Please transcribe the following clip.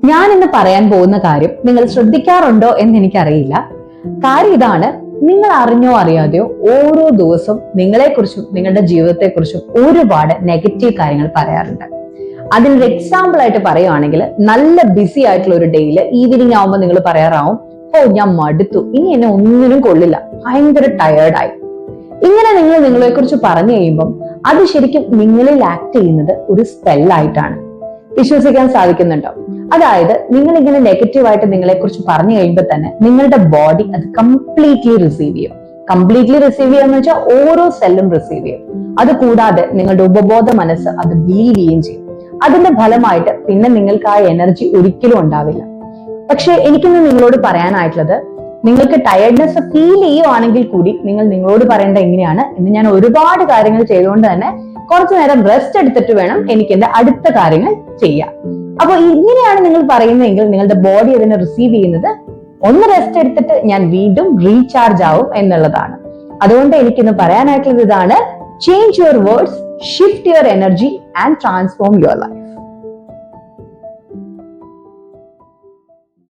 ഞാൻ ഇന്ന് പറയാൻ പോകുന്ന കാര്യം നിങ്ങൾ ശ്രദ്ധിക്കാറുണ്ടോ എന്ന് എനിക്കറിയില്ല. കാര്യം ഇതാണ്: നിങ്ങൾ അറിഞ്ഞോ അറിയാതെയോ ഓരോ ദിവസവും നിങ്ങളെക്കുറിച്ചും നിങ്ങളുടെ ജീവിതത്തെക്കുറിച്ചും ഒരുപാട് നെഗറ്റീവ് കാര്യങ്ങൾ പറയാറുണ്ട്. അതിനൊരു എക്സാമ്പിൾ ആയിട്ട് പറയുവാണെങ്കിൽ, നല്ല ബിസി ആയിട്ടുള്ള ഒരു ഡേയില് ഈവനിങ് ആവുമ്പോൾ നിങ്ങൾ പറയാറാവും, ഓ ഞാൻ മടുത്തു, ഇനി എന്നെ ഒന്നിനും കൊള്ളില്ല, ഭയങ്കര ടയേർഡായി. ഇങ്ങനെ നിങ്ങൾ നിങ്ങളെ കുറിച്ച് പറഞ്ഞു കഴിയുമ്പം അത് ശരിക്കും നിങ്ങളിൽ ആക്ട് ചെയ്യുന്നത് ഒരു സ്പെല്ലായിട്ടാണ്. വിശ്വസിക്കാൻ സാധിക്കുന്നുണ്ടോ? അതായത് നിങ്ങൾ ഇങ്ങനെ നെഗറ്റീവായിട്ട് നിങ്ങളെ കുറിച്ച് പറഞ്ഞു കഴിയുമ്പോൾ തന്നെ നിങ്ങളുടെ ബോഡി അത് കംപ്ലീറ്റ്ലി റിസീവ് ചെയ്യും. കംപ്ലീറ്റ്ലി റിസീവ് ചെയ്യുക വെച്ചാൽ ഓരോ സെല്ലും റിസീവ് ചെയ്യും. അത് കൂടാതെ നിങ്ങളുടെ ഉപബോധ മനസ്സ് അത് ബിലീവ് ചെയ്യുകയും ചെയ്യും. അതിന്റെ ഫലമായിട്ട് പിന്നെ നിങ്ങൾക്ക് ആ എനർജി ഒരിക്കലും ഉണ്ടാവില്ല. പക്ഷെ എനിക്കിന്ന് നിങ്ങളോട് പറയാനായിട്ടുള്ളത്, നിങ്ങൾക്ക് ടയർഡ്നെസ് ഫീൽ ചെയ്യുവാണെങ്കിൽ കൂടി നിങ്ങൾ നിങ്ങളോട് പറയേണ്ട എങ്ങനെയാണ് എന്ന് ഞാൻ ഒരുപാട് കാര്യങ്ങൾ ചെയ്തുകൊണ്ട് തന്നെ കുറച്ചു നേരം റെസ്റ്റ് എടുത്തിട്ട് വേണം എനിക്ക് എന്റെ അടുത്ത കാര്യങ്ങൾ ചെയ്യാൻ. അപ്പൊ ഇങ്ങനെയാണ് നിങ്ങൾ പറയുന്നതെങ്കിൽ നിങ്ങളുടെ ബോഡി അതിനെ റിസീവ് ചെയ്യുന്നത് ഒന്ന് റെസ്റ്റ് എടുത്തിട്ട് ഞാൻ വീണ്ടും റീചാർജ് ആവും എന്നുള്ളതാണ്. അതുകൊണ്ട് എനിക്കിന്ന് പറയാനായിട്ടുള്ളത് ഇതാണ്: change your words, shift your energy and transform your life.